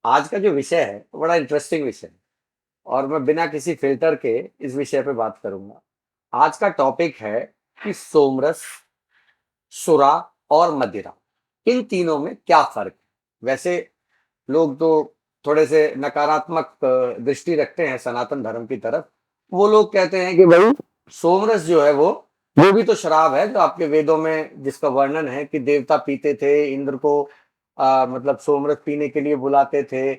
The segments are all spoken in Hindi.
आज का जो विषय है वो बड़ा इंटरेस्टिंग विषय है और मैं बिना किसी फिल्टर के इस विषय पे बात करूंगा। आज का टॉपिक है कि सोमरस, सुरा और मदिरा, इन तीनों में क्या फर्क है। वैसे लोग तो थोड़े से नकारात्मक दृष्टि रखते हैं सनातन धर्म की तरफ। वो लोग कहते हैं कि भाई सोमरस जो है वो भी तो शराब है, जो आपके वेदों में जिसका वर्णन है कि देवता पीते थे, इंद्र को मतलब सोमरस पीने के लिए बुलाते थे।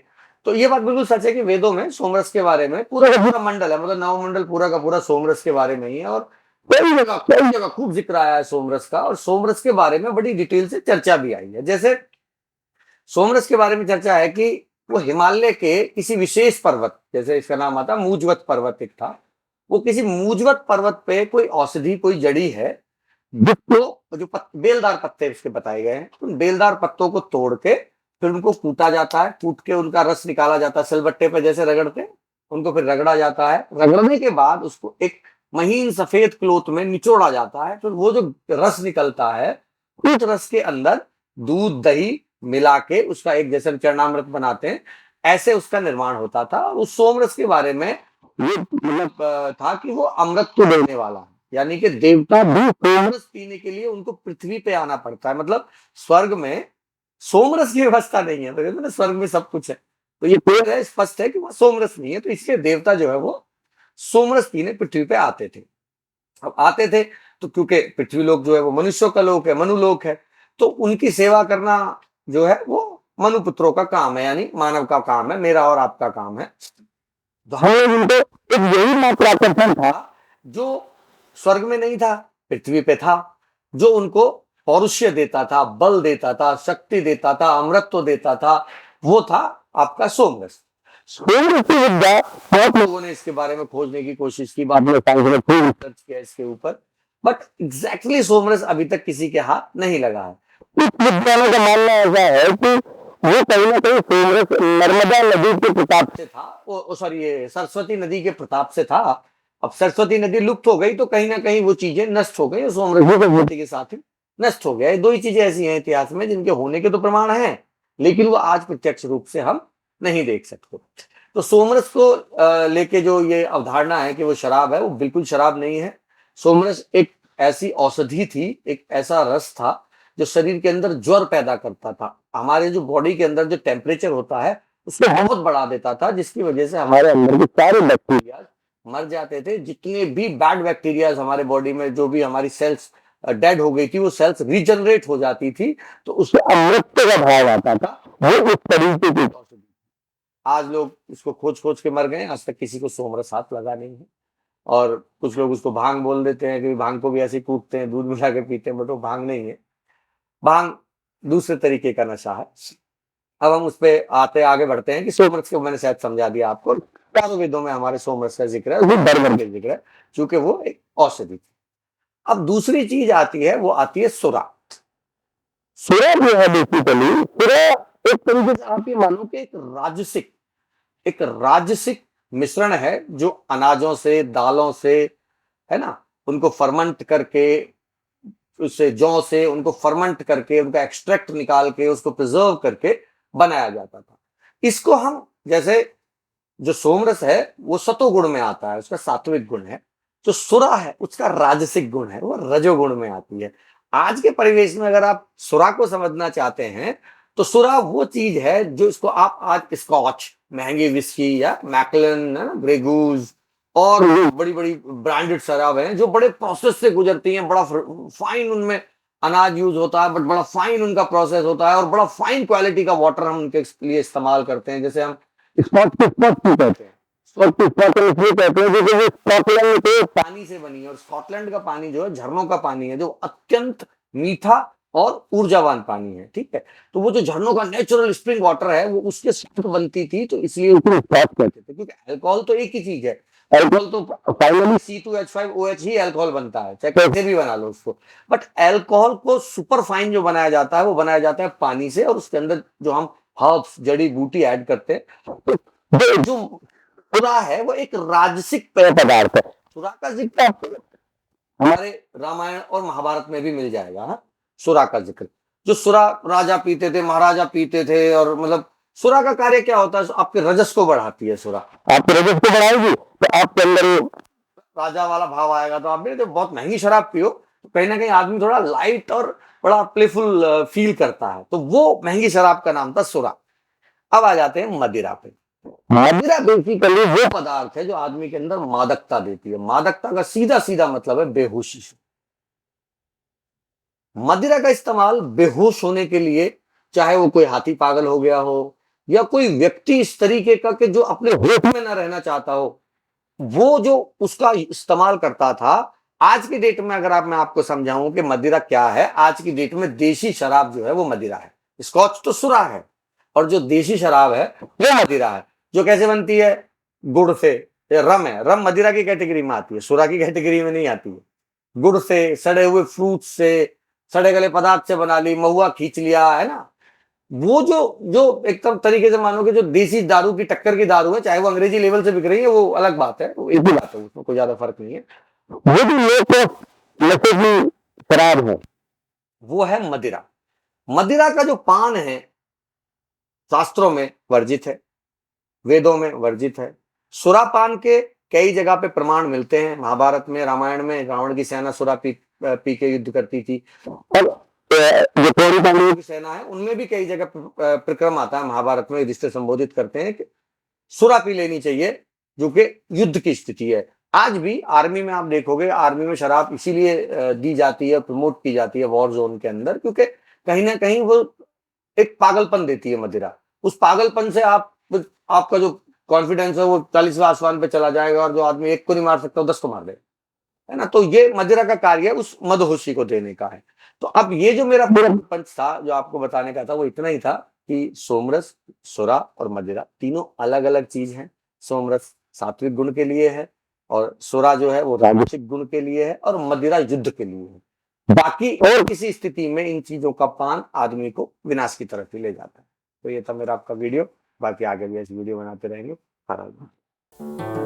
तो ये बात बिल्कुल सच है कि वेदों में सोमरस के बारे में पूरा का पूरा मंडल है, मतलब नवमंडल पूरा का पूरा सोमरस के बारे में ही है। और कई जगह खूब जिक्र आया है सोमरस का, और सोमरस के बारे में बड़ी डिटेल से चर्चा भी आई है। जैसे सोमरस के बारे में चर्चा है कि वो हिमालय के किसी विशेष पर्वत, जैसे इसका नाम आता मूजवत पर्वत एक था, वो किसी मूजवत पर्वत पे कोई औषधि, कोई जड़ी है जिसको जो बेलदार पत्ते उसके बताए गए हैं, उन बेलदार पत्तों को तोड़ के फिर उनको कूटा जाता है, कूट के उनका रस निकाला जाता है, सिलबट्टे पे जैसे रगड़ते हैं उनको फिर रगड़ा जाता है। रगड़ने के बाद उसको एक महीन सफेद क्लोथ में निचोड़ा जाता है, फिर वो जो रस निकलता है उस रस के अंदर दूध दही मिला के उसका एक जैसे हम चरणामृत बनाते हैं, ऐसे उसका निर्माण होता था। और उस सोमरस के बारे में ये मतलब था कि वो अमृत को देने वाला है, यानी कि देवता भी सोमरस पीने के लिए उनको पृथ्वी पे आना पड़ता है। मतलब स्वर्ग में सोमरस की व्यवस्था नहीं है, तो कहते हैं ना स्वर्ग में सब कुछ है, तो ये क्लियर है, स्पष्ट है कि वह सोमरस नहीं है। तो इसलिए देवता जो है वो सोमरस पीने पृथ्वी पे आते थे। अब आते थे तो क्योंकि पृथ्वी लोक जो है वो मनुष्यों का लोक है, मनुलोक है, तो उनकी सेवा करना जो है वो मनुपुत्रों का काम है, यानी मानव का काम है, मेरा और आपका काम है। तो हम लोग उनको एक यही मात्र आकर्षण था जो स्वर्ग में नहीं था, पृथ्वी पे था, जो उनको पौरुष्य देता था, बल देता था, शक्ति देता था, अमृतत्व देता था, वो था आपका सोमरस। सोमरस की विद्या बहुत लोगों ने इसके बारे में खोजने की कोशिश की, बाद में साइंस ने खूब रिसर्च किया इसके ऊपर, बट एग्जैक्टली सोमरस अभी तक किसी के हाथ नहीं लगा है। कुछ विद्वानों का मानना ऐसा है कि वो कहीं ना कहीं सोमरस नर्मदा नदी के प्रताप से था, वो सॉरी ये सरस्वती नदी के प्रताप से था। अब सरस्वती नदी लुप्त हो गई तो कहीं ना कहीं वो चीजें नष्ट हो गई, सोमरस भी प्रकृति के साथ ही नष्ट हो गया। ये दो ही चीजें ऐसी हैं इतिहास में जिनके होने के तो प्रमाण हैं, लेकिन वो आज प्रत्यक्ष रूप से हम नहीं देख सकते। तो सोमरस को लेके जो ये अवधारणा है कि वो शराब है, वो बिल्कुल शराब नहीं है। सोमरस एक ऐसी औषधि थी, एक ऐसा रस था जो शरीर के अंदर ज्वर पैदा करता था, हमारे जो बॉडी के अंदर जो टेम्परेचर होता है उसको बहुत बढ़ा देता था, जिसकी वजह से हमारे अंदर के सारे बैक्टीरिया मर जाते थे। जितने भी बैड बैक्टीरिया हमारे बॉडी में, जो भी हमारी सेल्स डेड हो गई थी, वो सेल्स रिजनरेट हो जाती थी, तो उससे अमृत का भाव आता था। वो उस तरीके की औषधि। आज लोग इसको खोज खोज के मर गए, आज तक किसी को सोमरस हाथ लगा नहीं है। और कुछ लोग उसको भांग बोल देते हैं कि भांग को भी ऐसे कूटते हैं, दूध मिला के पीते हैं, बट वो भांग नहीं है, भांग दूसरे तरीके का नशा है। अब हम उस पे आते आगे बढ़ते हैं कि सोमरस को मैंने शायद समझा दिया आपको। चारों वेदों में हमारे सोमरस का जिक्र है, वो भर भर के जिक्र है, क्योंकि वो एक औषधि थी। अब दूसरी चीज आती है, वो आती है सुरा। सुरा जो है बेसिकली, सुरा एक तरीके से आप ये मानो कि एक राजसिक मिश्रण है, जो अनाजों से, दालों से, है ना, उनको फर्मेंट करके, उससे जौ से उनको फर्मेंट करके, उनका एक्सट्रैक्ट निकाल के, उसको प्रिजर्व करके बनाया जाता था। इसको हम जैसे जो सोमरस है वो सतोगुण में आता है, उसका सात्विक गुण है। जो सुरा है उसका राजसिक गुण है, वो रजोगुण में आती है। आज के परिवेश में अगर आप सुरा को समझना चाहते हैं तो सुरा वो चीज है जो इसको आप आज स्कॉच, महंगी विस्की या मैकलन, ग्रेगूज और बड़ी बड़ी ब्रांडेड शराब हैं जो बड़े प्रोसेस से गुजरती हैं, बड़ा फाइन उनमें अनाज यूज होता है, बट बड़ा फाइन उनका प्रोसेस होता है, और बड़ा फाइन क्वालिटी का वाटर हम उनके लिए इस्तेमाल करते हैं। जैसे हम स्कॉच को स्कॉच क्यों कहते हैं? स्कॉच को स्कॉच इसलिए कहते हैं क्योंकि वो स्कॉटलैंड के पानी से बनी है, और स्कॉटलैंड का पानी जो है झरनों का पानी है, जो अत्यंत मीठा और ऊर्जावान पानी है। ठीक है, तो वो जो झरनों का नेचुरल स्प्रिंग वाटर है वो उसके साथ बनती थी, तो इसलिए उसको स्कॉच कहते थे। क्योंकि अल्कोहल तो एक ही चीज है, अल्कोहल तो फाइनली C2H5OH ही अल्कोहल बनता है, चाहे कैसे भी बना लो उसको। बट अल्कोहल को सुपर फाइन जो बनाया जाता है वो बनाया जाता है पानी से, और उसके अंदर जो हम हर्ब्स, जड़ी बूटी ऐड करते हैं। जो सुरा है वो एक राजसिक पेय पदार्थ है। सुरा का जिक्र हमारे रामायण और महाभारत में भी मिल जाएगा। हाँ? सुरा का जिक्र, जो सुरा राजा पीते थे, महाराजा पीते थे, और मतलब सुरा का कार्य क्या होता है? आपके रजस को बढ़ाती है सुरा। आपके रजस को बढ़ाएगी तो आपके अंदर वो राजा वाला भाव आएगा। तो आप भी तो बहुत महंगी शराब पियो तो कहीं ना कहीं आदमी थोड़ा लाइट और बड़ा प्लेफुल फील करता है, तो वो महंगी शराब का नाम था सुरा। अब आ जाते हैं मदिरा पे। मदिरा बेसिकली वो पदार्थ है जो आदमी के अंदर मादकता देती है। मादकता का सीधा सीधा मतलब है बेहोशी से। मदिरा का इस्तेमाल बेहोश होने के लिए, चाहे वो कोई हाथी पागल हो गया हो या कोई व्यक्ति इस तरीके का कि जो अपने होश में ना रहना चाहता हो, वो जो उसका इस्तेमाल करता था। आज की डेट में अगर मैं आपको समझाऊं कि मदिरा क्या है, आज की डेट में देशी शराब जो है वो मदिरा है। स्कॉच तो सुरा है और जो देशी शराब है वो मदिरा है। जो कैसे बनती है? गुड़ से। रम है, रम मदिरा की कैटेगरी में आती है, सुरा की कैटेगरी में नहीं आती है। गुड़ से, सड़े हुए फ्रूट से, सड़े गले पदार्थ से बना ली, महुआ खींच लिया, है ना। वो जो जो एकदम तरीके से मानो कि जो देसी दारू की टक्कर की दारू है, चाहे वो अंग्रेजी लेवल से बिक रही है, वो अलग बात है, वो एक ही बात है, उसमें कोई ज्यादा फर्क नहीं है। वो भी लोग नशे की शराब है, वो है मदिरा। मदिरा का जो पान है शास्त्रों में वर्जित है, वेदों में वर्जित है। सुरापान के कई जगह पे प्रमाण मिलते हैं। महाभारत में, रामायण में रावण की सेना सुरा पी के युद्ध करती थी। और जो कौरव पांडवों की सेना है उनमें भी कई जगह प्रक्रम आता है महाभारत में, युधिष्ठिर संबोधित करते हैं कि सुरा पी लेनी चाहिए जो कि युद्ध की स्थिति है। आज भी आर्मी में आप देखोगे, आर्मी में शराब इसीलिए दी जाती है, प्रमोट की जाती है वॉर जोन के अंदर, क्योंकि कहीं ना कहीं वो एक पागलपन देती है मदिरा। उस पागलपन से आपका जो कॉन्फिडेंस है वो 40वें आसमान पे चला जाएगा, और जो आदमी एक को नहीं मार सकता वो 10 को मार देगा, है ना। तो ये मदिरा का कार्य उस मदहोशी को देने का है। तो अब ये जो मेरा पूरा पंच था जो आपको बताने का था वो इतना ही था कि सोमरस, सुरा और मदिरा तीनों अलग अलग चीज हैं। सोमरस सात्विक गुण के लिए है, और सुरा जो है वो राजसिक गुण के लिए है, और मदिरा युद्ध के लिए है। बाकी और किसी स्थिति में इन चीजों का पान आदमी को विनाश की तरफ ही ले जाता है। तो ये था मेरा आपका वीडियो। बाकी आगे भी ऐसी वीडियो बनाते रहेंगे। हर हर महादेव।